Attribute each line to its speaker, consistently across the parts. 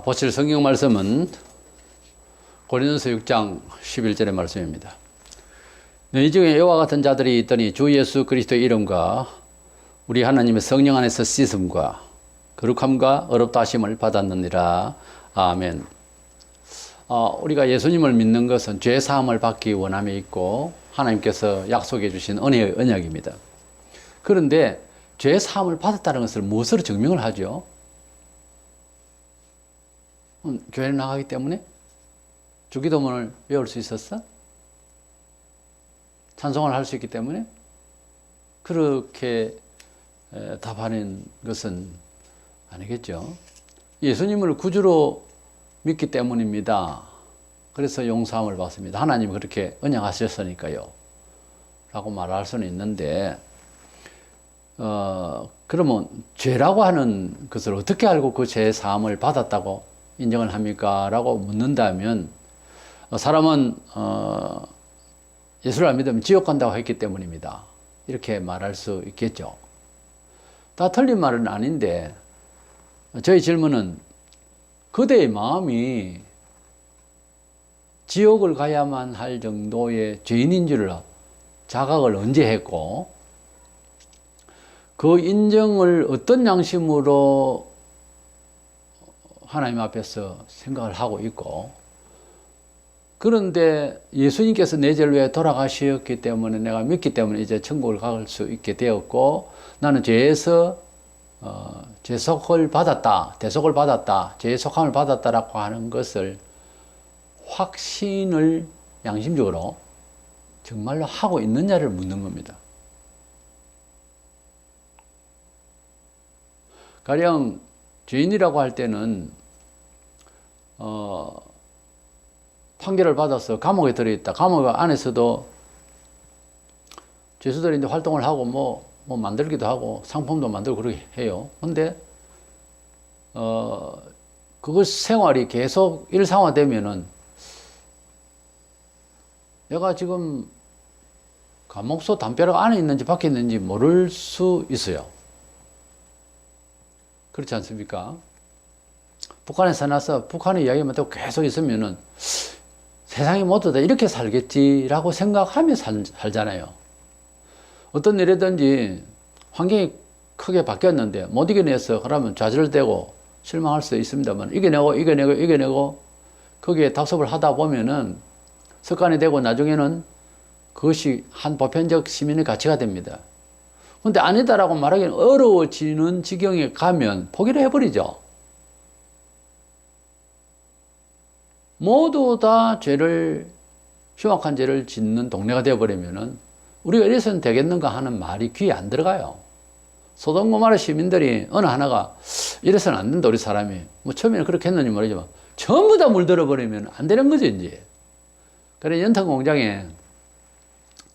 Speaker 1: 보실 성경 말씀은 고린도서 6장 11절의 말씀입니다. 너희 중에 이와 같은 자들이 있더니 주 예수 그리스도의 이름과 우리 하나님의 성령 안에서 씻음과 거룩함과 의롭다 하심을 받았느니라. 아멘. 우리가 예수님을 믿는 것은 죄 사함을 받기 원함에 있고 하나님께서 약속해 주신 은혜의 언약입니다. 그런데 죄 사함을 받았다는 것을 무엇으로 증명을 하죠? 교회에 나가기 때문에? 주기도문을 외울 수 있었어? 찬송을 할 수 있기 때문에? 그렇게 답하는 것은 아니겠죠. 예수님을 구주로 믿기 때문입니다. 그래서 용서함을 받습니다. 하나님이 그렇게 언약하셨으니까요. 라고 말할 수는 있는데, 그러면 죄라고 하는 것을 어떻게 알고 그 죄 사함을 받았다고 인정을 합니까? 라고 묻는다면, 사람은 예수를 안 믿으면 지옥 간다고 했기 때문입니다. 이렇게 말할 수 있겠죠. 다 틀린 말은 아닌데, 저희 질문은 그대의 마음이 지옥을 가야만 할 정도의 죄인인 줄 자각을 언제 했고, 그 인정을 어떤 양심으로 하나님 앞에서 생각을 하고 있고, 그런데 예수님께서 내 죄를 위해 돌아가셨기 때문에 내가 믿기 때문에 이제 천국을 갈 수 있게 되었고, 나는 죄에서 죄속을 받았다, 대속을 받았다, 죄의 속함을 받았다라고 하는 것을 확신을 양심적으로 정말로 하고 있느냐를 묻는 겁니다. 가령 죄인이라고 할 때는 판결을 받아서 감옥에 들어있다. 감옥 안에서도 죄수들이 이제 활동을 하고 뭐 만들기도 하고 상품도 만들고 그렇게 해요. 근데 그것 생활이 계속 일상화되면은 내가 지금 감옥소 담벼락 안에 있는지 밖에 있는지 모를 수 있어요. 그렇지 않습니까? 북한에 사나서 북한의 이야기만 듣고 계속 있으면은 세상이 모두 다 이렇게 살겠지라고 생각하며 살잖아요. 어떤 일이든지 환경이 크게 바뀌었는데 못 이겨내서 그러면 좌절되고 실망할 수 있습니다만 이겨내고 거기에 답습을 하다 보면은 습관이 되고 나중에는 그것이 한 보편적 시민의 가치가 됩니다. 근데 아니다라고 말하기는 어려워지는 지경에 가면 포기를 해버리죠. 모두 다 흉악한 죄를 짓는 동네가 되어버리면은 우리가 이래서는 되겠는가 하는 말이 귀에 안 들어가요. 소돔 고모라 시민들이 어느 하나가 이래서는 안 된다, 우리 사람이. 뭐 처음에는 그렇게 했는지 모르지만 전부 다 물들어 버리면 안 되는 거죠, 이제. 그래, 연탄 공장에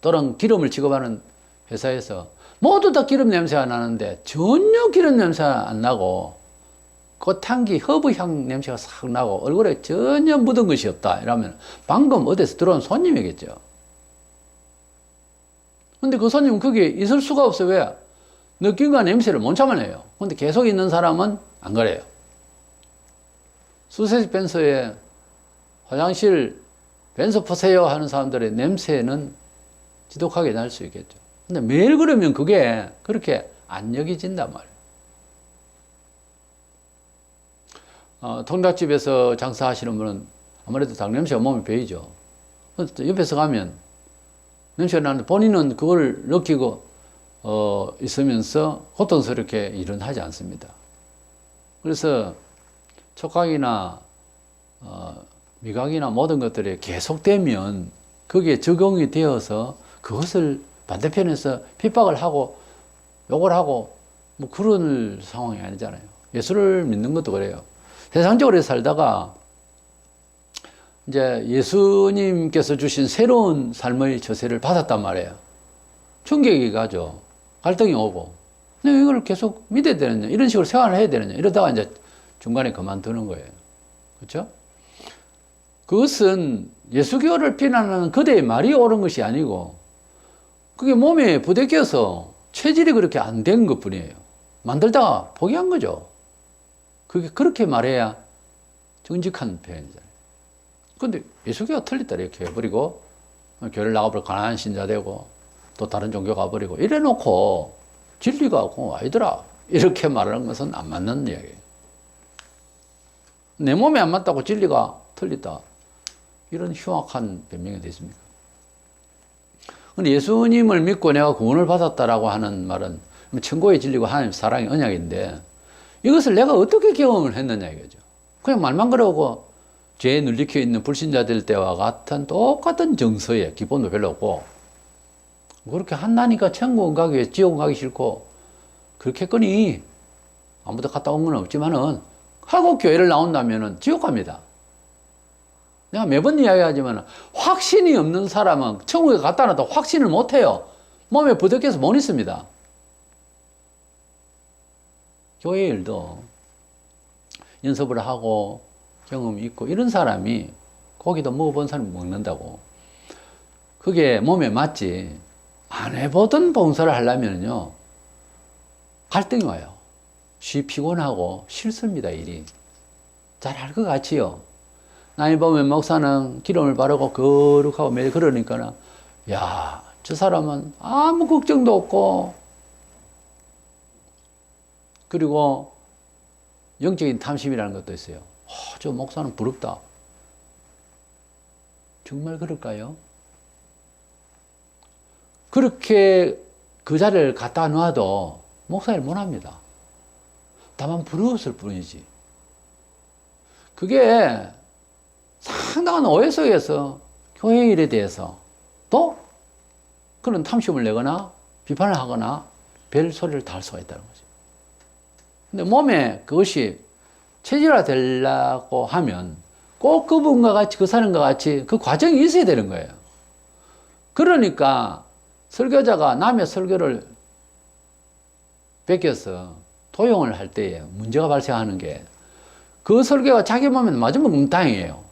Speaker 1: 또는 기름을 취급하는 회사에서 모두 다 기름 냄새가 나는데 전혀 기름 냄새가 안 나고 꽃향기, 허브향 냄새가 싹 나고 얼굴에 전혀 묻은 것이 없다. 이러면 방금 어디서 들어온 손님이겠죠. 근데 그 손님은 거기에 있을 수가 없어요. 왜? 느낌과 냄새를 못 참아내요. 근데 계속 있는 사람은 안 그래요. 수세식 벤서에 화장실 벤서 보세요 하는 사람들의 냄새는 지독하게 날 수 있겠죠. 근데 매일 그러면 그게 그렇게 안 여겨진단 말이에요. 통닭집에서 장사하시는 분은 아무래도 닭 냄새가 몸에 배이죠. 옆에서 가면 냄새가 나는데 본인은 그걸 느끼고 있으면서 고통스럽게 일은 하지 않습니다. 그래서 촉각이나 미각이나 모든 것들이 계속되면 거기에 적용이 되어서 그것을 반대편에서 핍박을 하고 욕을 하고 뭐 그런 상황이 아니잖아요. 예수를 믿는 것도 그래요. 세상적으로 살다가 이제 예수님께서 주신 새로운 삶의 처세를 받았단 말이에요. 충격이 가죠. 갈등이 오고. 근데 이걸 계속 믿어야 되느냐, 이런 식으로 생활을 해야 되느냐, 이러다가 이제 중간에 그만두는 거예요. 그렇죠? 그것은 예수교를 비난하는 그대의 말이 옳은 것이 아니고 그게 몸에 부대껴서 체질이 그렇게 안 된 것 뿐이에요. 만들다가 포기한 거죠. 그게 그렇게 말해야 정직한 표현이잖아요. 근데 예수교가 틀렸다 이렇게 해버리고 교회를 나가버리고 가난한 신자 되고 또 다른 종교 가버리고 이래놓고 진리가 아니더라 이렇게 말하는 것은 안 맞는 이야기예요. 내 몸에 안 맞다고 진리가 틀리다 이런 흉악한 변명이 되십니까? 근데 예수님을 믿고 내가 구원을 받았다라고 하는 말은 천국의 진리고 하나님 사랑의 언약인데 이것을 내가 어떻게 경험을 했느냐 이거죠. 그냥 말만 그러고 죄에 눌리켜 있는 불신자들 때와 같은 똑같은 정서에 기본도 별로 없고 그렇게 한다니까 천국은 가기 위해 지옥은 가기 싫고 그렇겠거니 아무도 갔다 온 건 없지만은 하고 교회를 나온다면은 지옥 갑니다. 내가 매번 이야기하지만 확신이 없는 사람은 천국에 갔다 나도 확신을 못 해요. 몸에 부득해서 못 있습니다. 교회 일도 연습을 하고 경험이 있고 이런 사람이 고기도 먹어본 사람이 먹는다고 그게 몸에 맞지 안 해보던 봉사를 하려면요 갈등이 와요. 피곤하고 싫습니다. 일이 잘 알 것 같지요. 나이 보면 목사는 기름을 바르고 거룩하고 매일 그러니까 야, 저 사람은 아무 걱정도 없고 그리고 영적인 탐심이라는 것도 있어요. 저 목사는 부럽다. 정말 그럴까요? 그렇게 그 자리를 갖다 놔도 목사를 못합니다. 다만 부러웠을 뿐이지. 그게 상당한 오해 속에서 교회 일에 대해서 또 그런 탐심을 내거나 비판을 하거나 별 소리를 다 할 수가 있다는 거죠. 근데 몸에 그것이 체질화 되려고 하면 꼭 그분과 같이 그 사람과 같이 그 과정이 있어야 되는 거예요. 그러니까 설교자가 남의 설교를 베껴서 도용을 할 때에 문제가 발생하는 게 그 설교가 자기 몸에 맞으면 엉뚱이에요.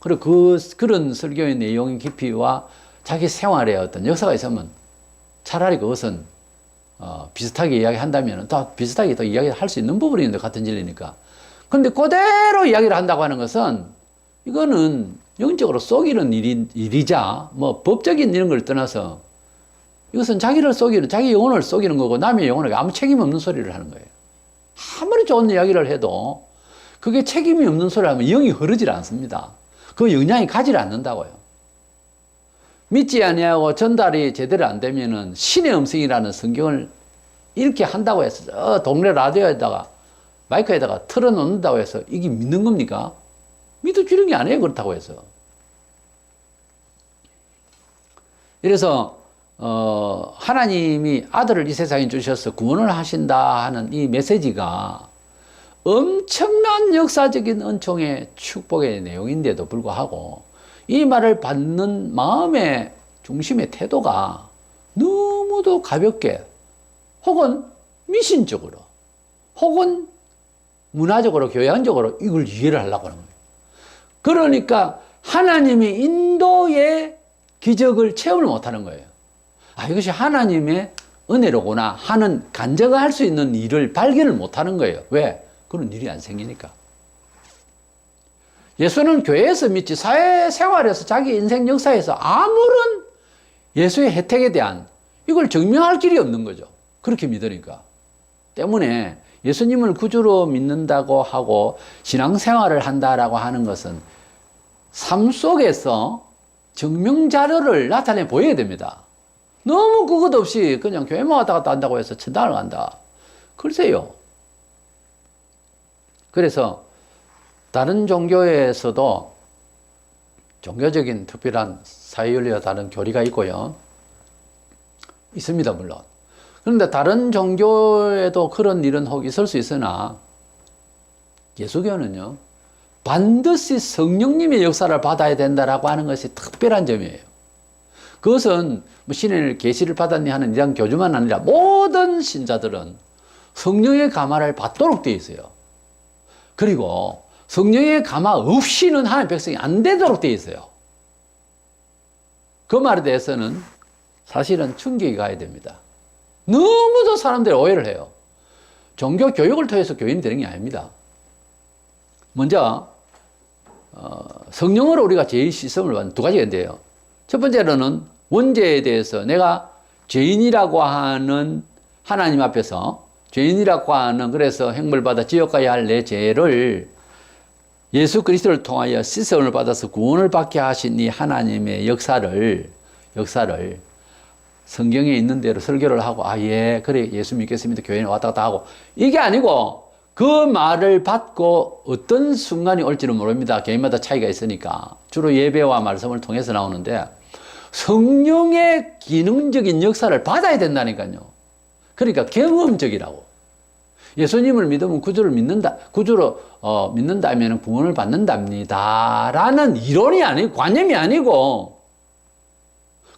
Speaker 1: 그리고 그런 설교의 내용의 깊이와 자기 생활에 어떤 역사가 있으면 차라리 그것은 비슷하게 이야기한다면 또 비슷하게 또 이야기할 수 있는 부분이 있는데 같은 진리니까. 그런데 그대로 이야기를 한다고 하는 것은 이거는 영적으로 속이는 일이자 뭐 법적인 이런 걸 떠나서 이것은 자기를 속이는 자기 영혼을 속이는 거고 남의 영혼에게 아무 책임 없는 소리를 하는 거예요. 아무리 좋은 이야기를 해도 그게 책임이 없는 소리를 하면 영이 흐르질 않습니다. 그 영향이 가지를 않는다고요. 믿지 아니하고 전달이 제대로 안 되면은 신의 음성이라는 성경을 이렇게 한다고 해서 동네 라디오에다가 마이크에다가 틀어놓는다고 해서 이게 믿는 겁니까? 믿어주는 게 아니에요. 그렇다고 해서. 그래서 하나님이 아들을 이 세상에 주셔서 구원을 하신다 하는 이 메시지가 엄청난 역사적인 은총의 축복의 내용인데도 불구하고 이 말을 받는 마음의 중심의 태도가 너무도 가볍게 혹은 미신적으로 혹은 문화적으로 교양적으로 이걸 이해를 하려고 하는 거예요. 그러니까 하나님이 인도의 기적을 체험을 못하는 거예요. 이것이 하나님의 은혜로구나 하는 간증할 수 있는 일을 발견을 못하는 거예요. 왜? 그런 일이 안 생기니까. 예수는 교회에서 믿지 사회생활에서 자기 인생 역사에서 아무런 예수의 혜택에 대한 이걸 증명할 길이 없는 거죠. 그렇게 믿으니까. 때문에 예수님을 구주로 믿는다고 하고 신앙생활을 한다라고 하는 것은 삶 속에서 증명자료를 나타내 보여야 됩니다. 너무 그것 없이 그냥 교회만 왔다 갔다 한다고 해서 천당을 간다. 글쎄요. 그래서 다른 종교에서도 종교적인 특별한 사회윤리와 다른 교리가 있고요. 있습니다, 물론. 그런데 다른 종교에도 그런 일은 혹 있을 수 있으나 예수교는요. 반드시 성령님의 역사를 받아야 된다라고 하는 것이 특별한 점이에요. 그것은 뭐 신의 계시를 받았니 하는 이런 교주만 아니라 모든 신자들은 성령의 감화를 받도록 되어 있어요. 그리고 성령의 감화 없이는 하나님의 백성이 안 되도록 되어 있어요. 그 말에 대해서는 사실은 충격이 가야 됩니다. 너무도 사람들이 오해를 해요. 종교 교육을 통해서 교인이 되는 게 아닙니다. 먼저 성령으로 우리가 죄의 씻음을 받는 두 가지가 있는데요. 첫 번째로는 원죄에 대해서 내가 죄인이라고 하는 하나님 앞에서 죄인이라고 하는 그래서 형벌받아 지옥 가야 할 내 죄를 예수 그리스도를 통하여 씻음을 받아서 구원을 받게 하신 이 하나님의 역사를 성경에 있는 대로 설교를 하고 예 그래 예수 믿겠습니다 교회에 왔다 갔다 하고 이게 아니고 그 말을 받고 어떤 순간이 올지는 모릅니다. 개인마다 차이가 있으니까 주로 예배와 말씀을 통해서 나오는데 성령의 기능적인 역사를 받아야 된다니까요. 그러니까 경험적이라고. 예수님을 믿으면 구주를 믿는다, 구주로 믿는다면 구원을 받는답니다. 라는 이론이 아니고, 관념이 아니고,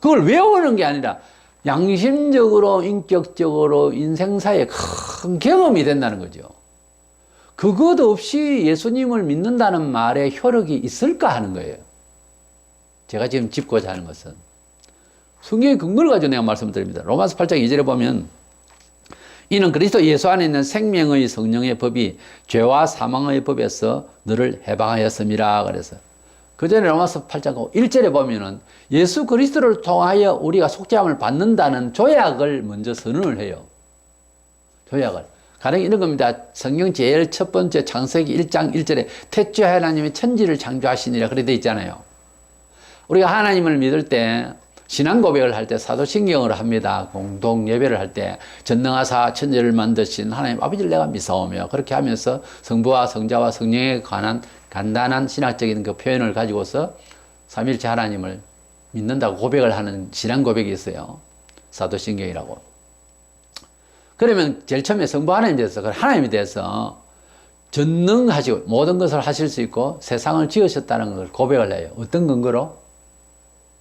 Speaker 1: 그걸 외우는 게 아니라 양심적으로, 인격적으로 인생사에 큰 경험이 된다는 거죠. 그것 없이 예수님을 믿는다는 말에 효력이 있을까 하는 거예요. 제가 지금 짚고자 하는 것은. 성경의 근거를 가지고 내가 말씀드립니다. 로마서 8장 2절에 보면 이는 그리스도 예수 안에 있는 생명의 성령의 법이 죄와 사망의 법에서 너를 해방하였음이라 그래서 그 전에 로마서 8장 1절에 보면은 예수 그리스도를 통하여 우리가 속죄함을 받는다는 조약을 먼저 선언을 해요. 조약을. 가령 이런 겁니다. 성경 제일 첫 번째 창세기 1장 1절에 태초에 하나님이 천지를 창조하시니라 그래 돼 있잖아요. 우리가 하나님을 믿을 때 신앙 고백을 할 때 사도신경으로 합니다. 공동 예배를 할 때 전능하사 천지를 만드신 하나님 아버지를 내가 믿사오며 그렇게 하면서 성부와 성자와 성령에 관한 간단한 신학적인 그 표현을 가지고서 삼일체 하나님을 믿는다고 고백을 하는 신앙 고백이 있어요. 사도신경이라고. 그러면 제일 처음에 성부 하나님에 대해서 하나님에 대해서 전능하시고 모든 것을 하실 수 있고 세상을 지으셨다는 걸 고백을 해요. 어떤 근거로?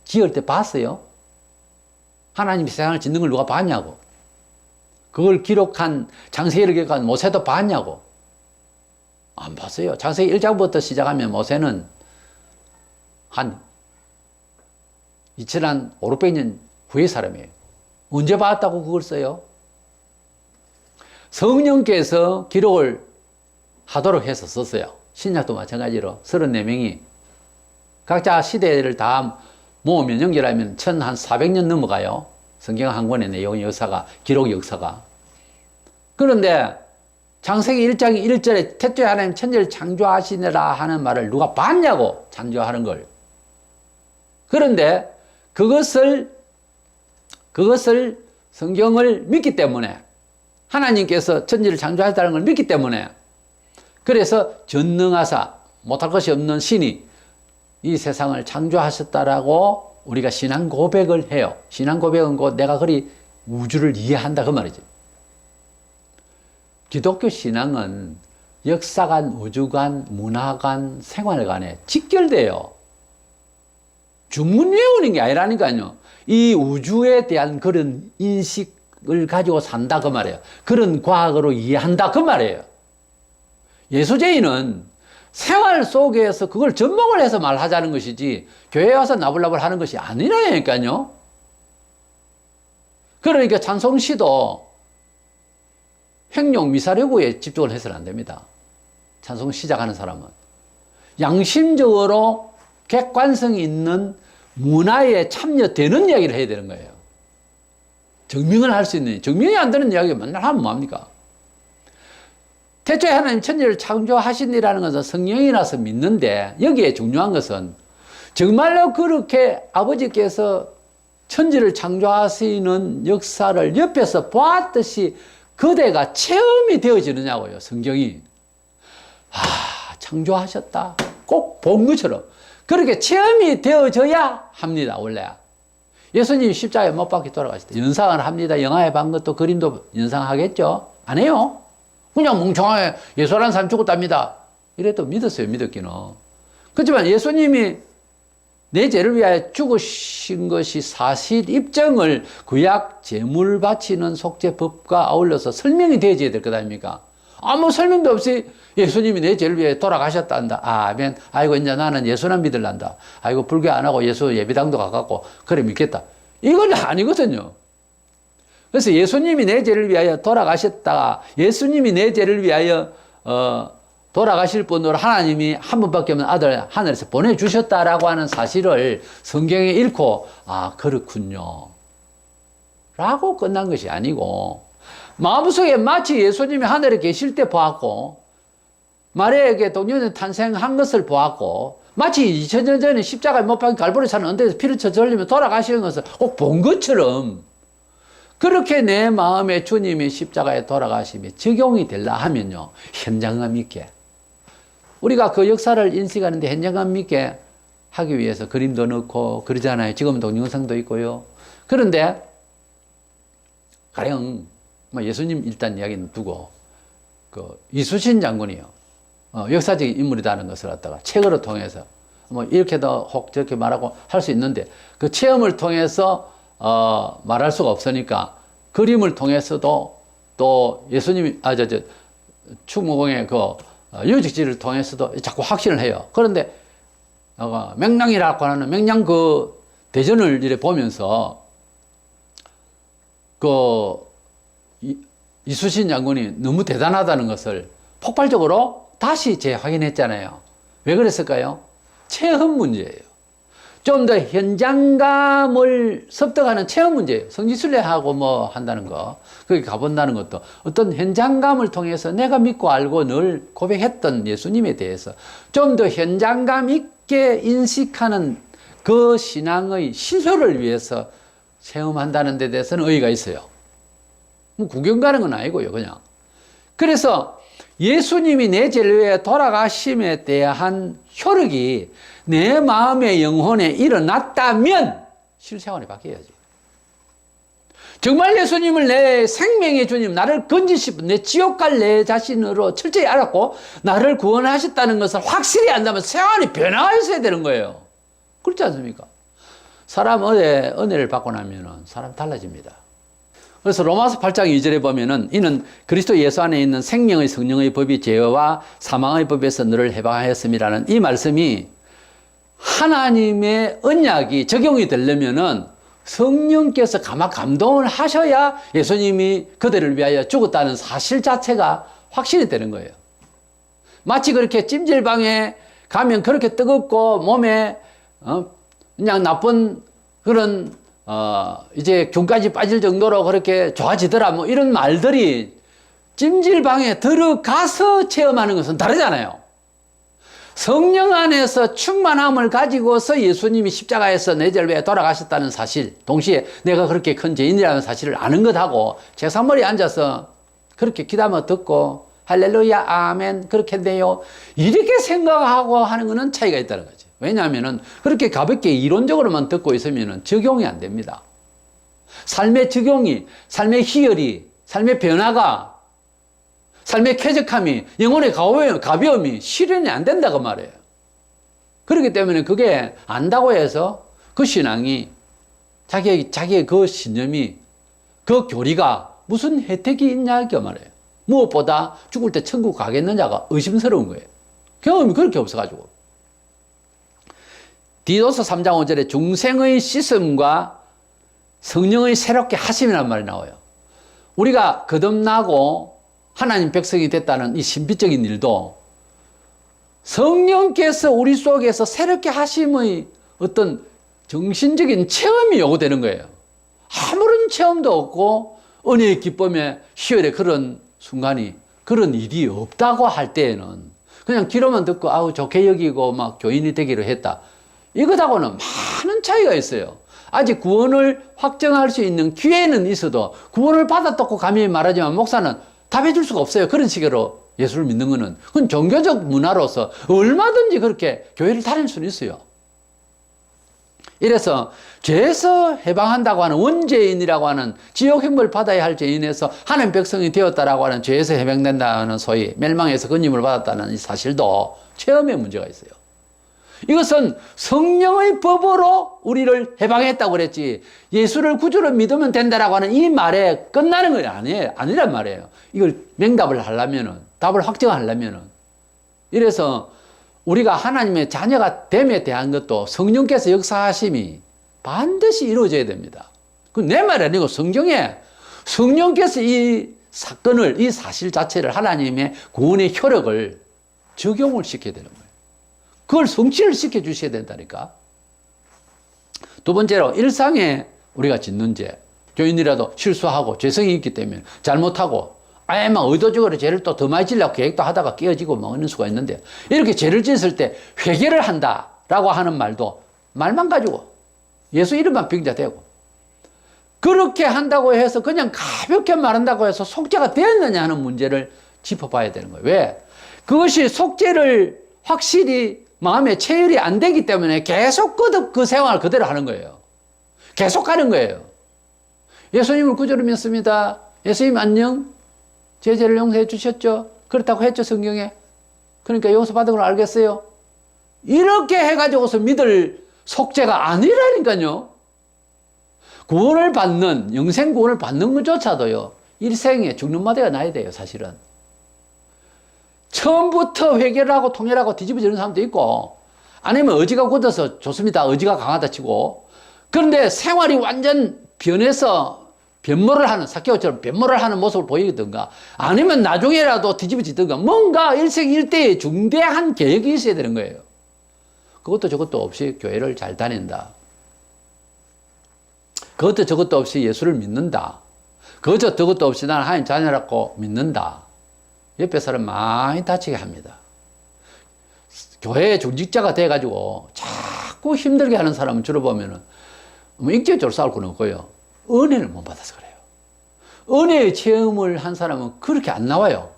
Speaker 1: 지을 때 봤어요? 하나님이 세상을 짓는 걸 누가 봤냐고. 그걸 기록한 창세기를 기록한 모세도 봤냐고. 안 봤어요. 창세기 1장부터 시작하면 모세는 한 2500년 후의 사람이에요. 언제 봤다고 그걸 써요? 성령께서 기록을 하도록 해서 썼어요. 신약도 마찬가지로 34명이 각자 시대를 다 모으면 연결하면 1400년 넘어가요. 성경 한 권의 내용 역사가, 기록 역사가. 그런데 창세기 1장 1절에 태초에 하나님 천지를 창조하시느라 하는 말을 누가 봤냐고, 창조하는 걸. 그런데 그것을 성경을 믿기 때문에 하나님께서 천지를 창조하셨다는 걸 믿기 때문에 그래서 전능하사 못할 것이 없는 신이 이 세상을 창조하셨다라고 우리가 신앙 고백을 해요. 신앙 고백은 곧 내가 그리 우주를 이해한다 그 말이죠. 기독교 신앙은 역사관, 우주관, 문화관, 생활관에 직결돼요. 주문 외우는 게 아니라니까요. 이 우주에 대한 그런 인식을 가지고 산다 그 말이에요. 그런 과학으로 이해한다 그 말이에요. 예수제인은 생활 속에서 그걸 접목을 해서 말하자는 것이지 교회에 와서 나불나불 하는 것이 아니라니까요. 그러니까 찬송시도 횡령 미사려구에 집중을 해서는 안 됩니다. 찬송 시작하는 사람은 양심적으로 객관성이 있는 문화에 참여되는 이야기를 해야 되는 거예요. 증명을 할 수 있는, 증명이 안 되는 이야기 맨날 하면 뭐합니까? 태초에 하나님 천지를 창조하시니라는 것은 성령이라서 믿는데 여기에 중요한 것은 정말로 그렇게 아버지께서 천지를 창조하시는 역사를 옆에서 보았듯이 그대가 체험이 되어지느냐고요. 성경이. 창조하셨다. 꼭 본 것처럼. 그렇게 체험이 되어져야 합니다. 원래. 예수님이 십자가에 못 박혀 돌아가실 때 연상을 합니다. 영화에 본 것도 그림도 연상하겠죠? 안 해요? 그냥 멍청하게 예수라는 사람 죽었답니다. 이래도 믿었어요. 믿었기는. 그렇지만 예수님이 내 죄를 위하여 죽으신 것이 사실 입증을 구약 제물 바치는 속죄법과 아울러서 설명이 되어져야 될 것 아닙니까? 아무 설명도 없이 예수님이 내 죄를 위해 돌아가셨단다. 아멘. 아이고 이제 나는 예수만 믿을란다. 아이고 불교 안 하고 예수 예비당도 가깝고 그래 믿겠다. 이건 아니거든요. 그래서 예수님이 내 죄를 위하여 돌아가셨다. 예수님이 내 죄를 위하여 돌아가실 분으로 하나님이 한 분밖에 없는 아들 하늘에서 보내주셨다라고 하는 사실을 성경에 읽고, 아, 그렇군요 라고 끝난 것이 아니고, 마음속에 마치 예수님이 하늘에 계실 때 보았고, 마리아에게 동년의 탄생한 것을 보았고, 마치 2000년 전에 십자가에 못 박힌 갈보리 산을 언덕에서 피를 쳐서 흘리며 돌아가시는 것을 꼭 본 것처럼, 그렇게 내 마음에 주님이 십자가에 돌아가심이 적용이 되려 하면요, 현장감 있게, 우리가 그 역사를 인식하는데 현장감 있게 하기 위해서 그림도 넣고 그러잖아요. 지금은 동영상도 있고요. 그런데 가령 예수님 일단 이야기는 두고, 그 이수신 장군이요, 역사적인 인물이라는 것을 갖다가 책으로 통해서 이렇게도 혹 저렇게 말하고 할 수 있는데, 그 체험을 통해서 말할 수가 없으니까 그림을 통해서도, 또 예수님이 충무공의 그 유적지를 통해서도 자꾸 확신을 해요. 그런데 맹량이라고 하는 맹량 그 대전을 이래 보면서 그 이수신 장군이 너무 대단하다는 것을 폭발적으로 다시 재확인했잖아요. 왜 그랬을까요? 체험 문제예요. 좀 더 현장감을 습득하는 체험 문제예요. 성지순례하고 뭐 한다는 거, 거기 가본다는 것도 어떤 현장감을 통해서 내가 믿고 알고 늘 고백했던 예수님에 대해서 좀 더 현장감 있게 인식하는 그 신앙의 실효를 위해서 체험한다는 데 대해서는 의의가 있어요. 뭐 구경 가는 건 아니고요, 그냥. 그래서 예수님이 내 진로에 돌아가심에 대한 효력이 내 마음의 영혼에 일어났다면 실생활이 바뀌어야지. 정말 예수님을 내 생명의 주님, 나를 건지시고 내 지옥 갈 내 자신으로 철저히 알았고 나를 구원하셨다는 것을 확실히 안다면 생활이 변화가 있어야 되는 거예요. 그렇지 않습니까? 사람 은혜를 받고 나면 사람 달라집니다. 그래서 로마서 8장 2절에 보면은 이는 그리스도 예수 안에 있는 생명의 성령의 법이 죄와 사망의 법에서 너를 해방하였음이라는 이 말씀이 하나님의 언약이 적용이 되려면은 성령께서 감동을 하셔야 예수님이 그들을 위하여 죽었다는 사실 자체가 확신이 되는 거예요. 마치 그렇게 찜질방에 가면 그렇게 뜨겁고 몸에 그냥 나쁜 그런 이제 균까지 빠질 정도로 그렇게 좋아지더라 뭐 이런 말들이 찜질방에 들어가서 체험하는 것은 다르잖아요. 성령 안에서 충만함을 가지고서 예수님이 십자가에서 내 죄를 위해 돌아가셨다는 사실, 동시에 내가 그렇게 큰 죄인이라는 사실을 아는 것하고 제사머리에 앉아서 그렇게 기도하며 듣고 할렐루야 아멘 그렇게 돼요 이렇게 생각하고 하는 것은 차이가 있다는 거죠. 왜냐하면 그렇게 가볍게 이론적으로만 듣고 있으면 적용이 안 됩니다. 삶의 적용이, 삶의 희열이, 삶의 변화가, 삶의 쾌적함이, 영혼의 가벼움이 실현이 안 된다고 말해요. 그렇기 때문에 그게 안다고 해서 그 신앙이 자기의 그 신념이, 그 교리가 무슨 혜택이 있냐 그 말해요. 무엇보다 죽을 때 천국 가겠느냐가 의심스러운 거예요. 경험이 그렇게 없어가지고. 디도서 3장 5절에 중생의 씻음과 성령의 새롭게 하심이라는 말이 나와요. 우리가 거듭나고 하나님 백성이 됐다는 이 신비적인 일도 성령께서 우리 속에서 새롭게 하심의 어떤 정신적인 체험이 요구되는 거예요. 아무런 체험도 없고 은혜의 기쁨에 희열의 그런 순간이, 그런 일이 없다고 할 때에는 그냥 귀로만 듣고 아우 좋게 여기고 막 교인이 되기로 했다. 이것하고는 많은 차이가 있어요. 아직 구원을 확정할 수 있는 기회는 있어도 구원을 받았다고 감히 말하지만 목사는 답해줄 수가 없어요. 그런 식으로 예수를 믿는 것은 그건 종교적 문화로서 얼마든지 그렇게 교회를 다닐 수는 있어요. 이래서 죄에서 해방한다고 하는 원죄인이라고 하는 지옥 형벌 받아야 할 죄인에서 하나님 백성이 되었다라고 하는 죄에서 해방된다는 소위 멸망에서 건짐을 받았다는 이 사실도 체험의 문제가 있어요. 이것은 성령의 법으로 우리를 해방했다고 그랬지 예수를 구주로 믿으면 된다라고 하는 이 말에 끝나는 건 아니란 말이에요. 이걸 명답을 하려면은, 답을 확정하려면은. 이래서 우리가 하나님의 자녀가 됨에 대한 것도 성령께서 역사하심이 반드시 이루어져야 됩니다. 그 내 말이 아니고 성령께서 이 사건을, 이 사실 자체를 하나님의 구원의 효력을 적용을 시켜야 되는 거예요. 그걸 성취를 시켜주셔야 된다니까. 두 번째로 일상에 우리가 짓는 죄, 교인이라도 실수하고 죄성이 있기 때문에 잘못하고 아예 막 의도적으로 죄를 또 더 많이 지려고 계획도 하다가 깨어지고 뭐 이런 수가 있는데, 이렇게 죄를 짓을 때 회개를 한다라고 하는 말도 말만 가지고 예수 이름만 빙자되고, 그렇게 한다고 해서 그냥 가볍게 말한다고 해서 속죄가 되었느냐 하는 문제를 짚어봐야 되는 거예요. 왜? 그것이 속죄를 확실히 마음에 체결이 안 되기 때문에 계속 그 생활을 그대로 하는 거예요. 계속 가는 거예요. 예수님을 구주로 믿습니다. 예수님 안녕. 제 죄를 용서해 주셨죠? 그렇다고 했죠, 성경에. 그러니까 용서받은 걸 알겠어요. 이렇게 해가지고서 믿을 속죄가 아니라니까요. 구원을 받는, 영생 구원을 받는 것조차도요, 일생에 죽는 마디가 나야 돼요, 사실은. 처음부터 회개를 하고 통일하고 뒤집어지는 사람도 있고, 아니면 의지가 굳어서 좋습니다. 의지가 강하다 치고. 그런데 생활이 완전 변해서 변모를 하는, 사케오처럼 변모를 하는 모습을 보이든가, 아니면 나중에라도 뒤집어지든가, 뭔가 일생일대의 중대한 계획이 있어야 되는 거예요. 그것도 저것도 없이 교회를 잘 다닌다. 그것도 저것도 없이 예수를 믿는다. 그것도 저것도 없이 나는 하나님 자녀라고 믿는다. 옆에 사람 많이 다치게 합니다. 교회의 중직자가 돼가지고 자꾸 힘들게 하는 사람은 주로 보면은 뭐 인격적으로 싸울 건 없고요. 은혜를 못 받아서 그래요. 은혜의 체험을 한 사람은 그렇게 안 나와요.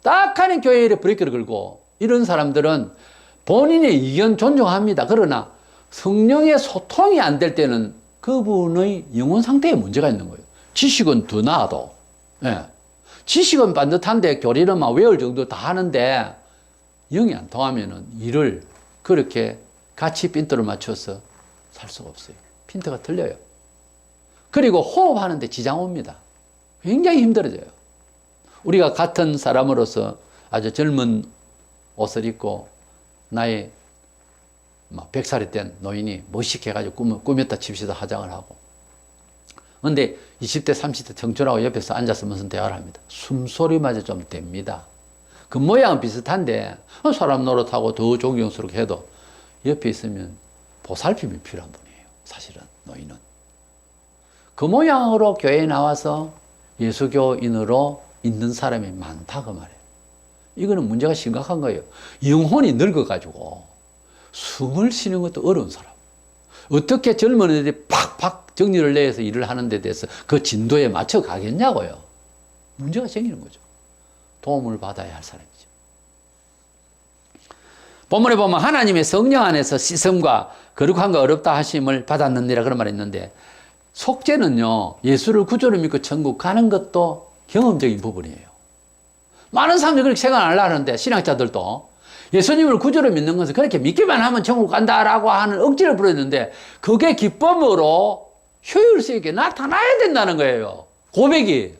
Speaker 1: 딱 하는 교회에 브레이크를 걸고, 이런 사람들은 본인의 의견 존중합니다. 그러나 성령의 소통이 안 될 때는 그분의 영혼 상태에 문제가 있는 거예요. 지식은 더 나아도. 예. 지식은 반듯한데 교리는 막 외울 정도 다 하는데 영이 안 통하면은 일을 그렇게 같이 핀트를 맞춰서 살 수가 없어요. 핀트가 틀려요. 그리고 호흡하는데 지장 옵니다. 굉장히 힘들어져요. 우리가 같은 사람으로서 아주 젊은 옷을 입고 나의 100살이 된 노인이 멋있게 해가지고 꾸몄다 칩시다 화장을 하고, 근데 20대 30대 청춘하고 옆에서 앉아서 무슨 대화를 합니다. 숨소리마저 좀 됩니다. 그 모양은 비슷한데 사람 노릇하고 더 존경스럽게 해도 옆에 있으면 보살핌이 필요한 분이에요. 사실은 노인은 그 모양으로 교회에 나와서 예수교인으로 있는 사람이 많다 그 말이에요. 이거는 문제가 심각한 거예요. 영혼이 늙어가지고 숨을 쉬는 것도 어려운 사람, 어떻게 젊은 애들이 팍팍 정리를 내서 일을 하는 데 대해서 그 진도에 맞춰 가겠냐고요. 문제가 생기는 거죠. 도움을 받아야 할 사람이죠. 본문에 보면 하나님의 성령 안에서 씻음과 거룩함과 어렵다 하심을 받았느니라 그런 말이 있는데, 속죄는요, 예수를 구주로 믿고 천국 가는 것도 경험적인 부분이에요. 많은 사람들이 그렇게 생각 안 하려는데, 신학자들도 예수님을 구주로 믿는 것은 그렇게 믿기만 하면 천국 간다라고 하는 억지를 부렸는데, 그게 기쁨으로 효율성 있게 나타나야 된다는 거예요. 고백이.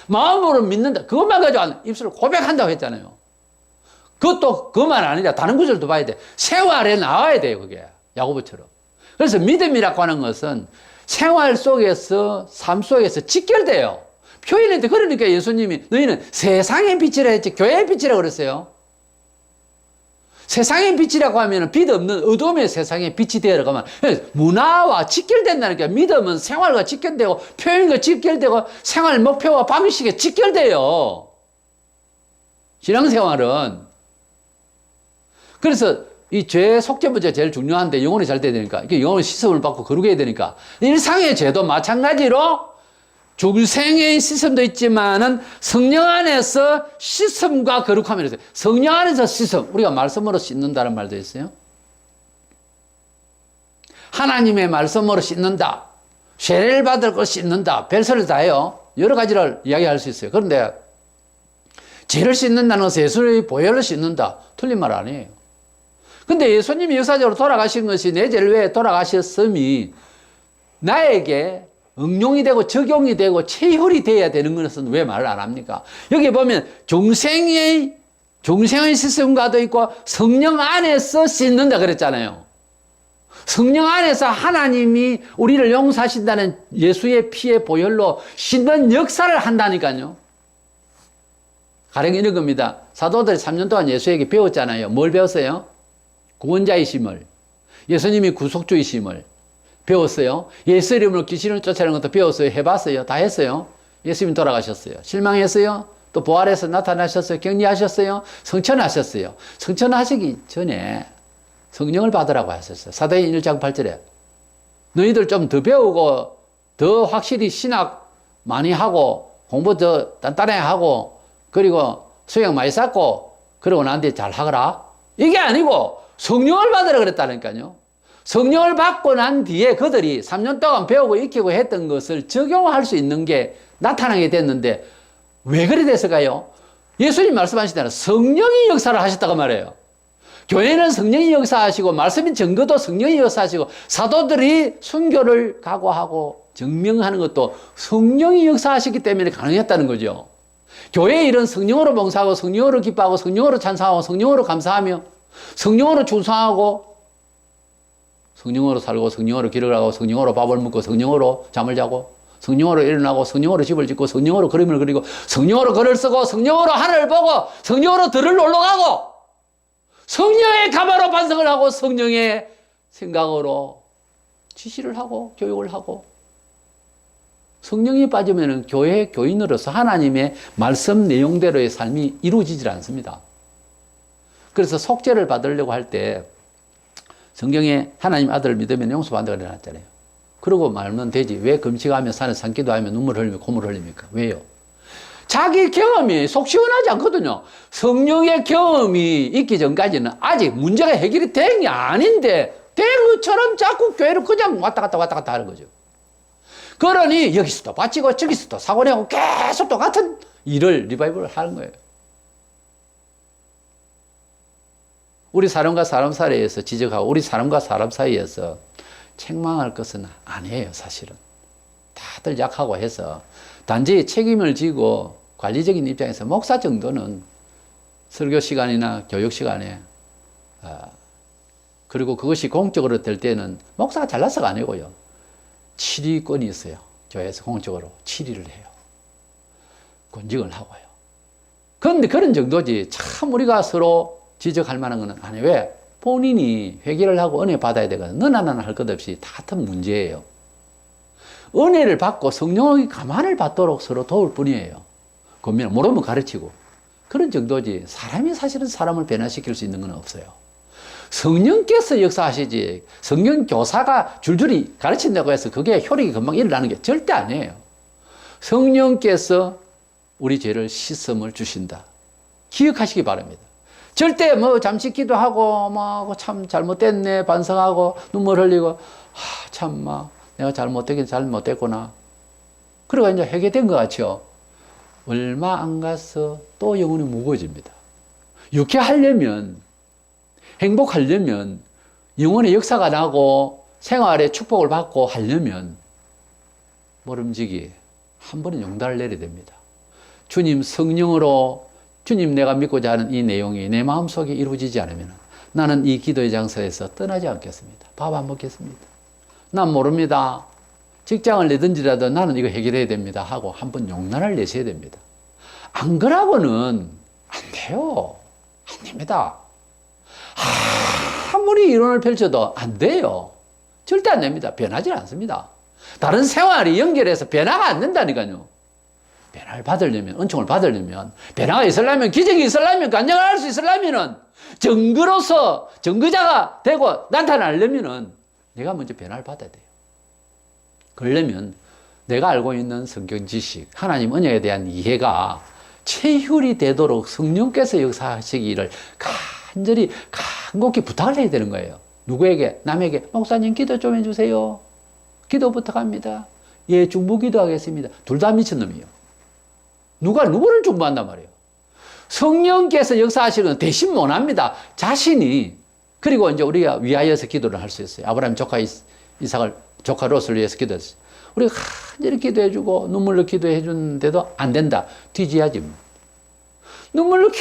Speaker 1: 마음으로 믿는다. 그것만 가지고 입술로 고백한다고 했잖아요. 그것도 그것만 아니라 다른 구절도 봐야 돼. 생활에 나와야 돼요, 그게. 야고보처럼. 그래서 믿음이라고 하는 것은 생활 속에서, 삶 속에서 직결돼요. 표현인데, 그러니까 예수님이 너희는 세상의 빛이라 했지 교회의 빛이라고 그랬어요. 세상의 빛이라고 하면 빛 없는 어둠의 세상에 빛이 되어가면 문화와 직결된다니까. 믿음은 생활과 직결되고 표현과 직결되고 생활 목표와 방식에 직결돼요. 신앙생활은. 그래서 이 죄 속죄 문제가 제일 중요한데, 영혼이 잘 돼야 되니까, 이게 영혼의 씻음을 받고 거룩해야 되니까, 일상의 죄도 마찬가지로 중생의 씻음도 있지만은 성령 안에서 씻음과 거룩함이 있어요. 성령 안에서 씻음, 우리가 말씀으로 씻는다는 말도 있어요. 하나님의 말씀으로 씻는다, 세례를 받을 걸 씻는다, 별소리를 다 해요. 여러 가지를 이야기할 수 있어요. 그런데 죄를 씻는다는 것은 예수의 보혈로 씻는다, 틀린 말 아니에요. 근데 예수님이 역사적으로 돌아가신 것이 내 죄를 위해 돌아가셨음이 나에게 응용이 되고 적용이 되고 체혈이 돼야 되는 것은 왜 말을 안 합니까? 여기 보면 중생의 씻음과도 있고 성령 안에서 씻는다 그랬잖아요. 성령 안에서 하나님이 우리를 용서하신다는 예수의 피의 보혈로 씻는 역사를 한다니까요. 가령 이런 겁니다. 사도들이 3년 동안 예수에게 배웠잖아요. 뭘 배웠어요? 구원자이심을, 예수님이 구속주이심을 배웠어요. 예수 이름으로 귀신을 쫓아내는 것도 배웠어요. 해봤어요. 다 했어요. 예수님 돌아가셨어요. 실망했어요. 또 부활해서 나타나셨어요. 격리하셨어요. 성천하셨어요. 성천하시기 전에 성령을 받으라고 하셨어요. 사도행 1장 8절에 너희들 좀 더 배우고 더 확실히 신학 많이 하고 공부 더 단단히 하고 그리고 수영 많이 쌓고 그러고 난 뒤에 잘 하거라. 이게 아니고 성령을 받으라 그랬다니까요. 성령을 받고 난 뒤에 그들이 3년 동안 배우고 익히고 했던 것을 적용할 수 있는 게 나타나게 됐는데 왜 그래 됐을까요? 예수님 말씀하신 대로 성령이 역사를 하셨다고 말해요. 교회는 성령이 역사하시고 말씀인 증거도 성령이 역사하시고 사도들이 순교를 각오하고 증명하는 것도 성령이 역사하셨기 때문에 가능했다는 거죠. 교회의 일은 성령으로 봉사하고 성령으로 기뻐하고 성령으로 찬송하고 성령으로 감사하며 성령으로 충성하고 성령으로 살고 성령으로 길을 하고 성령으로 밥을 먹고 성령으로 잠을 자고 성령으로 일어나고 성령으로 집을 짓고 성령으로 그림을 그리고 성령으로 글을 쓰고 성령으로 하늘을 보고 성령으로 들을 놀러 가고 성령의 가마로 반성을 하고 성령의 생각으로 지시를 하고 교육을 하고 성령이 빠지면 교회 교인으로서 하나님의 말씀 내용대로의 삶이 이루어지질 않습니다. 그래서 속죄를 받으려고 할 때 성경에 하나님 아들을 믿으면 용서받는다고 그래놨잖아요. 그러고 말면 되지. 왜 금식하며 산에 산기도 하며 눈물 흘리며 콧물 흘립니까? 왜요? 자기 경험이 속 시원하지 않거든요. 성령의 경험이 있기 전까지는 아직 문제가 해결이 된 게 아닌데 된 것처럼 자꾸 교회를 그냥 왔다 갔다 하는 거죠. 그러니 여기서도 바치고 저기서도 사고 내고 계속 똑같은 일을 리바이벌을 하는 거예요. 우리 사람과 사람 사이에서 지적하고 우리 사람과 사람 사이에서 책망할 것은 아니에요. 사실은 다들 약하고 해서 단지 책임을 지고 관리적인 입장에서 목사 정도는 설교 시간이나 교육 시간에 그리고 그것이 공적으로 될 때는 목사가 잘나서가 아니고요. 치리권이 있어요. 교회에서 공적으로 치리를 해요. 권직을 하고요. 그런데 그런 정도지 참 우리가 서로 지적할 만한 것은 아니 왜? 본인이 회개를 하고 은혜 받아야 되거든. 너나 나나 할 것 없이 다 같은 문제예요. 은혜를 받고 성령의 가만을 받도록 서로 도울 뿐이에요. 그러면 모르면 가르치고 그런 정도지 사람이 사실은 사람을 변화시킬 수 있는 건 없어요. 성령께서 역사하시지 성령 교사가 줄줄이 가르친다고 해서 그게 효력이 금방 일어나는 게 절대 아니에요. 성령께서 우리 죄를 씻음을 주신다. 기억하시기 바랍니다. 절대 뭐 잠시 기도하고 뭐 참 잘못됐네 반성하고 눈물 흘리고 참 막 내가 잘못되긴 잘못됐구나. 그러고 이제 회개된 것 같죠. 얼마 안 가서 또 영혼이 무거워집니다. 유쾌하려면 행복하려면 영혼의 역사가 나고 생활에 축복을 받고 하려면 모름지기 한 번은 용달을 내려야 됩니다. 주님 성령으로 주님 내가 믿고자 하는 이 내용이 내 마음속에 이루어지지 않으면 나는 이 기도의 장소에서 떠나지 않겠습니다. 밥 안 먹겠습니다. 난 모릅니다. 직장을 내든지라도 나는 이거 해결해야 됩니다 하고 한번 용난을 내셔야 됩니다. 안 그러고는 안 돼요. 안 됩니다. 아무리 이론을 펼쳐도 안 돼요. 절대 안 됩니다. 변하지 않습니다. 다른 생활이 연결해서 변화가 안 된다니까요. 변화를 받으려면, 은총을 받으려면, 변화가 있으려면, 기적이 있으려면, 간증을 할 수 있으려면, 증거로서, 증거자가 되고 나타나려면, 내가 먼저 변화를 받아야 돼요. 그러려면, 내가 알고 있는 성경 지식, 하나님 은혜에 대한 이해가 체휼이 되도록 성령께서 역사하시기를 간절히, 간곡히 부탁을 해야 되는 거예요. 누구에게? 남에게, 목사님 기도 좀 해주세요. 기도 부탁합니다. 예, 중보 기도하겠습니다. 둘 다 미친놈이에요. 누가 누구를 중보한단 말이에요. 성령께서 역사하시는 건 대신 못합니다. 자신이. 그리고 이제 우리가 위하여서 기도를 할 수 있어요. 아브라함 조카 이삭을, 조카 롯을 위해서 기도했어요. 우리가 간절히 기도해주고 눈물로 기도해주는데도 안 된다. 뒤지야지. 눈물로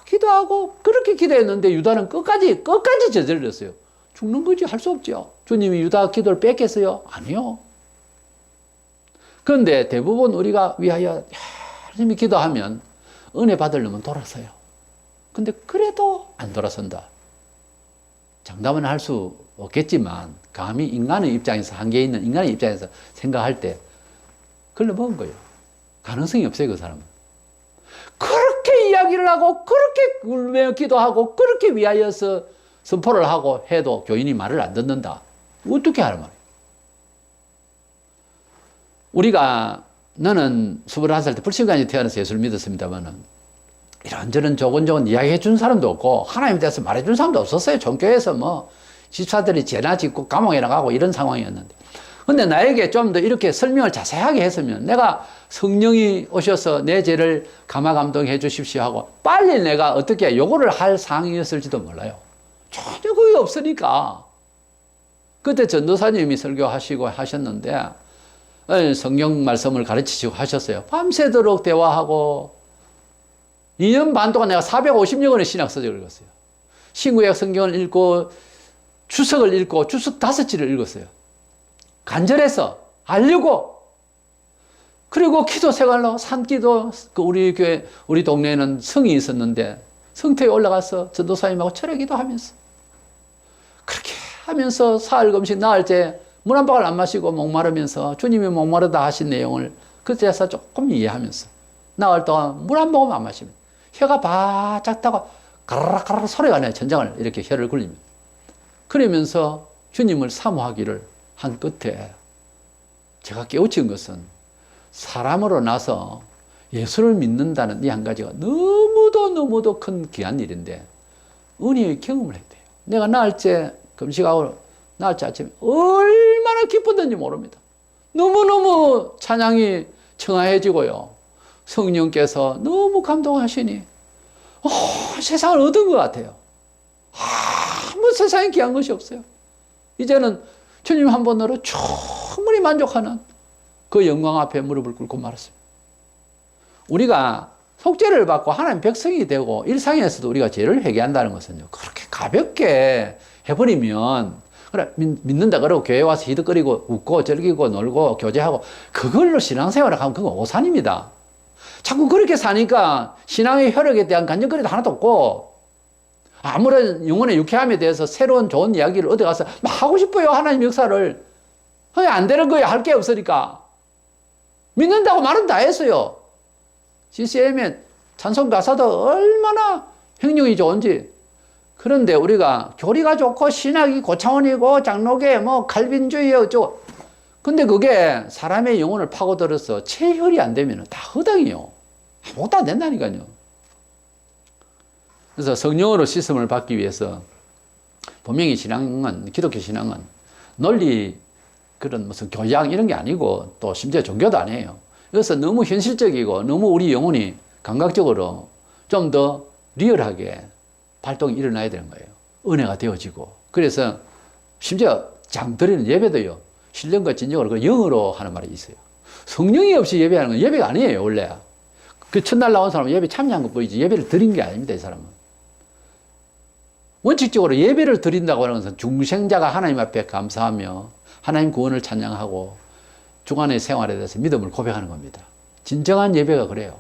Speaker 1: 기도하고 그렇게 기도했는데 유다는 끝까지 저질렀어요. 죽는 거지. 할 수 없죠. 주님이 유다 기도를 뺏겠어요? 아니요. 그런데 대부분 우리가 위하여 열심히 기도하면 은혜 받으려면 돌아서요. 근데 그래도 안 돌아선다. 장담은 할 수 없겠지만 감히 인간의 입장에서, 한계 있는 인간의 입장에서 생각할 때 글러 먹은 거예요. 가능성이 없어요, 그 사람은. 그렇게 이야기를 하고 그렇게 울며 기도하고 그렇게 위하여서 선포를 하고 해도 교인이 말을 안 듣는다. 어떻게 하란 말이에요. 우리가 너는 21살 때 불신간에 태어나서 예수를 믿었습니다만은 이런저런 조곤조곤 이야기해 준 사람도 없고 하나님에 대해서 말해 준 사람도 없었어요. 종교에서 뭐 집사들이 죄나 짓고 감옥에 나가고 이런 상황이었는데, 근데 나에게 좀 더 이렇게 설명을 자세하게 했으면 내가 성령이 오셔서 내 죄를 감화감동해 주십시오 하고 빨리 내가 어떻게 요거를 할 상황이었을지도 몰라요. 전혀 그게 없으니까. 그때 전도사님이 설교하시고 하셨는데 성경 말씀을 가르치시고 하셨어요. 밤새도록 대화하고 2년 반 동안 내가 450여 권의 신학서적을 읽었어요. 신구약 성경을 읽고 주석을 읽고 주석 5지를 읽었어요. 간절해서 알려고. 그리고 기도 생활로 산기도, 우리 교회, 우리 동네에는 성이 있었는데 성터에 올라가서 전도사님하고 철회기도 하면서 그렇게 하면서 사흘 금식 나을 때 물 한 방울 안 마시고 목마르면서 주님이 목마르다 하신 내용을 그때서 조금 이해하면서 나흘 동안 물 한 모금 안 마시면 혀가 바짝 타고 가라락 소리가 나요. 전장을 이렇게 혀를 굴리면. 그러면서 주님을 사모하기를 한 끝에 제가 깨우친 것은 사람으로 나서 예수를 믿는다는 이 한 가지가 너무도 큰 귀한 일인데 은혜의 경험을 해야 돼요. 내가 나흘째 금식하고 나흘째 아침에 얼마나 기쁘던지 모릅니다. 너무너무 찬양이 청아해지고요. 성령께서 너무 감동하시니 세상을 얻은 것 같아요. 아무 세상에 귀한 것이 없어요. 이제는 주님 한 번으로 충분히 만족하는 그 영광 앞에 무릎을 꿇고 말았습니다. 우리가 속죄를 받고 하나님 백성이 되고 일상에서도 우리가 죄를 회개한다는 것은요, 그렇게 가볍게 해버리면 그래 믿는다 그러고 교회 와서 히득거리고 웃고 즐기고 놀고 교제하고 그걸로 신앙생활을 하면 그건 오산입니다. 자꾸 그렇게 사니까 신앙의 혈육에 대한 간증거리도 하나도 없고 아무런 영혼의 유쾌함에 대해서 새로운 좋은 이야기를 얻어가서 막 하고 싶어요. 하나님 역사를. 그게 안 되는 거예요. 할 게 없으니까. 믿는다고 말은 다 했어요. CCM의 찬송 가사도 얼마나 행령이 좋은지. 그런데 우리가 교리가 좋고 신학이 고차원이고 장로계 뭐 칼빈주의 어쩌고. 근데 그게 사람의 영혼을 파고들어서 체혈이 안 되면 다 허당이요. 아무것도 안 된다니까요. 그래서 성령으로 씻음을 받기 위해서 분명히 신앙은, 기독교 신앙은 논리, 그런 무슨 교양 이런 게 아니고 또 심지어 종교도 아니에요. 그래서 너무 현실적이고 너무 우리 영혼이 감각적으로 좀 더 리얼하게 발동이 일어나야 되는 거예요. 은혜가 되어지고. 그래서 심지어 장드리는 예배도요, 신령과 진정으로 영어로 하는 말이 있어요. 성령이 없이 예배하는 건 예배가 아니에요, 원래. 그 첫날 나온 사람은 예배 참여한 거 보이지 예배를 드린 게 아닙니다, 이 사람은. 원칙적으로 예배를 드린다고 하는 것은 중생자가 하나님 앞에 감사하며 하나님 구원을 찬양하고 주간의 생활에 대해서 믿음을 고백하는 겁니다. 진정한 예배가 그래요.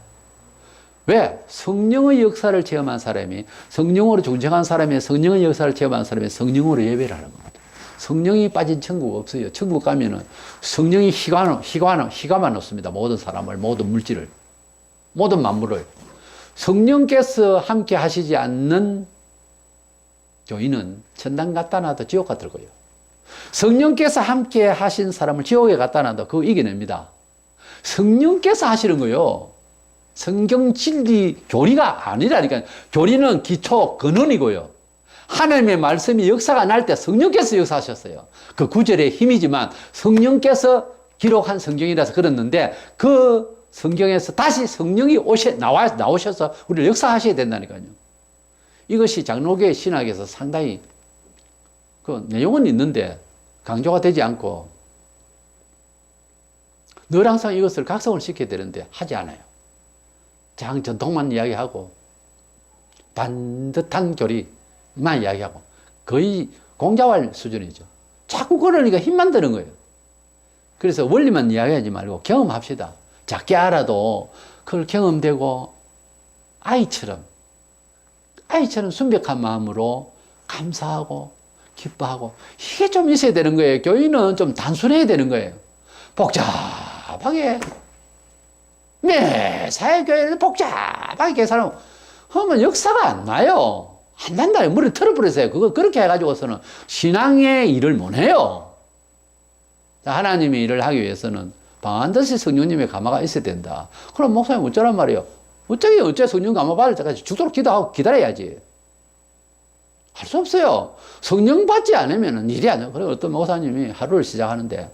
Speaker 1: 왜? 성령의 역사를 체험한 사람이, 성령으로 중생한 사람이, 성령의 역사를 체험한 사람이 성령으로 예배를 하는 겁니다. 성령이 빠진 천국 없어요. 천국 가면은 성령이 희가만 놓습니다. 모든 사람을, 모든 물질을, 모든 만물을. 성령께서 함께 하시지 않는 교인은 천당 갖다 놔도 지옥 같을 거예요. 성령께서 함께 하신 사람을 지옥에 갖다 놔도 그거 이겨냅니다. 성령께서 하시는 거요. 성경 진리 교리가 아니라니까요. 교리는 기초 근원이고요. 하나님의 말씀이 역사가 날 때 성령께서 역사하셨어요. 그 구절의 힘이지만 성령께서 기록한 성경이라서 그렇는데 그 성경에서 다시 성령이 나오셔서 우리를 역사하셔야 된다니까요. 이것이 장로교의 신학에서 상당히 그 내용은 있는데 강조가 되지 않고 늘 항상 이것을 각성을 시켜야 되는데 하지 않아요. 전통만 이야기하고 반듯한 교리만 이야기하고 거의 공자왈 수준이죠. 자꾸 그러니까 힘만 드는 거예요. 그래서 원리만 이야기하지 말고 경험합시다. 작게 알아도 그걸 경험되고 아이처럼 순백한 마음으로 감사하고 기뻐하고 이게 좀 있어야 되는 거예요. 교인은 좀 단순해야 되는 거예요. 복잡하게 매사에 교회를 복잡하게 계산하고 하면 역사가 안 나요. 안 난다요. 머리 틀어버리세요. 그거 그렇게 해가지고서는 신앙의 일을 못 해요. 하나님의 일을 하기 위해서는 반드시 성령님의 감화가 있어야 된다. 그럼 목사님 어쩌란 말이에요? 어째 성령 감화 받을 때까지 죽도록 기도하고 기다려야지. 할 수 없어요. 성령 받지 않으면 일이 안 돼요. 그리고 어떤 목사님이 하루를 시작하는데,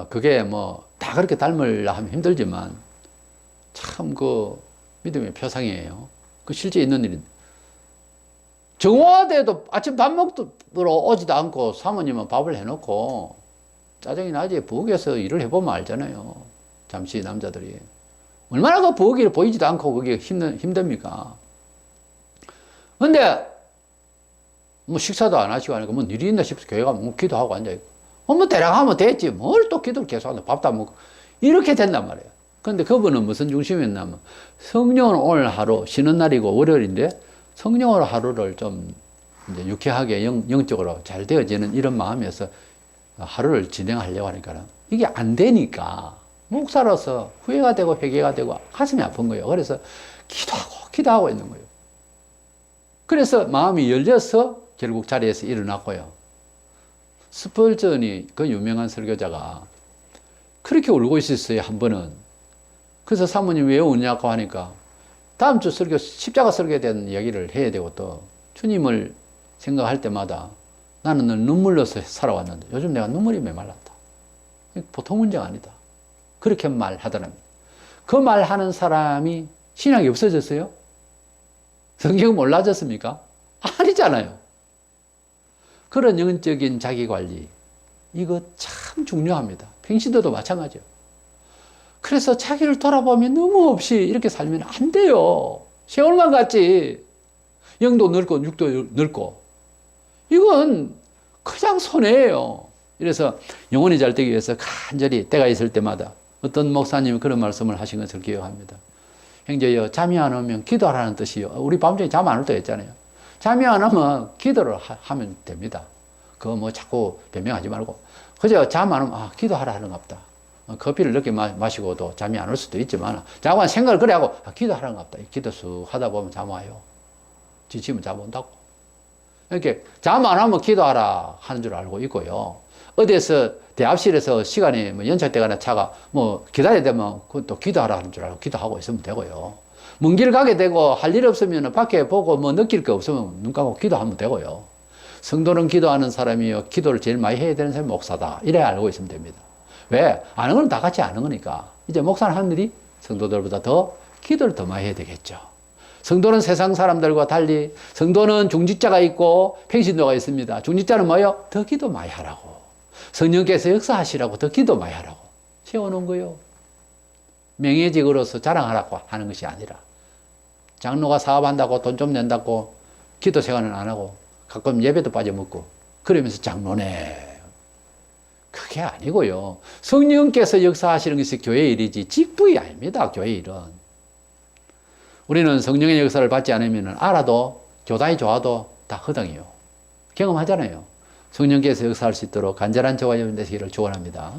Speaker 1: 그게 뭐, 다 그렇게 닮으려 하면 힘들지만, 참 그 믿음의 표상이에요. 그 실제 있는 일인데. 정오화돼도 아침 밥 먹으러 오지도 않고 사모님은 밥을 해놓고 짜증이 나지. 부엌에서 일을 해보면 알잖아요. 잠시 남자들이. 얼마나 그 부엌이 보이지도 않고 그게 힘듭니까? 근데, 뭐 식사도 안 하시고 하니까 뭐 일이 있나 싶어서 교회 가면 뭐 기도하고 앉아있고. 뭐 대략 하면 됐지. 뭘 또 기도를 계속 하나. 밥도 안 먹고. 이렇게 된단 말이에요. 근데 그분은 무슨 중심이었냐면 성령은 오늘 하루 쉬는 날이고 월요일인데 성령으로 하루를 좀 이제 유쾌하게 영적으로 잘 되어지는 이런 마음에서 하루를 진행하려고 하니까 이게 안 되니까 목사로서 후회가 되고 회개가 되고 가슴이 아픈 거예요. 그래서 기도하고 있는 거예요. 그래서 마음이 열려서 결국 자리에서 일어났고요. 스펄전이 그 유명한 설교자가 그렇게 울고 있었어요, 한 번은. 그래서 사모님 왜 우냐고 하니까 다음 주 설교, 십자가 설교에 대한 이야기를 해야 되고 또 주님을 생각할 때마다 나는 늘 눈물로서 살아왔는데 요즘 내가 눈물이 메말랐다. 보통 문제가 아니다. 그렇게 말하더랍니다. 그 말하는 사람이 신앙이 없어졌어요? 성경 몰라졌습니까? 아니잖아요. 그런 영적인 자기관리, 이거 참 중요합니다. 평신도도 마찬가지예요. 그래서 자기를 돌아보면 너무 없이 이렇게 살면 안 돼요. 세월만 같지. 영도 늙고 육도 늙고. 이건 그냥 손해예요. 그래서 영혼이 잘 되기 위해서 간절히 때가 있을 때마다 어떤 목사님이 그런 말씀을 하신 것을 기억합니다. 형제여, 잠이 안 오면 기도하라는 뜻이요. 우리 밤중에 잠 안 올 때 있잖아요. 잠이 안 오면 기도를 하면 됩니다. 그거 뭐 자꾸 변명하지 말고. 그저 잠 안 오면, 기도하라 하는가 보다. 커피를 늦게 마시고도 잠이 안 올 수도 있지만, 자꾸 생각을 그래 하고, 기도하라는가 보다. 기도 쑥 하다 보면 잠 와요. 지치면 잠 온다고. 이렇게 잠 안 하면 기도하라 하는 줄 알고 있고요. 어디에서 대합실에서 시간이 뭐 연착되거나 차가 뭐 기다려야 되면 그것도 기도하라 하는 줄 알고 기도하고 있으면 되고요. 먼 길 가게 되고 할 일 없으면 밖에 보고 뭐 느낄 게 없으면 눈 감고 기도하면 되고요. 성도는 기도하는 사람이요. 기도를 제일 많이 해야 되는 사람이 목사다. 이래 알고 있으면 됩니다. 왜? 아는 건 다 같이 아는 거니까. 이제 목사는 하는 일이 성도들보다 더 기도를 더 많이 해야 되겠죠. 성도는 세상 사람들과 달리 성도는 중직자가 있고 평신도가 있습니다. 중직자는 뭐요? 더 기도 많이 하라고. 성령께서 역사하시라고 더 기도 많이 하라고 세워놓은 거예요. 명예직으로서 자랑하라고 하는 것이 아니라 장로가 사업한다고 돈 좀 낸다고 기도 생활은 안 하고 가끔 예배도 빠져먹고 그러면서 장로네. 그게 아니고요. 성령께서 역사하시는 것이 교회의 일이지 직분이 아닙니다. 교회의 일은. 우리는 성령의 역사를 받지 않으면 알아도 교단이 좋아도 다 허당이에요. 경험하잖아요. 성령께서 역사할 수 있도록 간절한 저와 여러분 되시기를 축원합니다.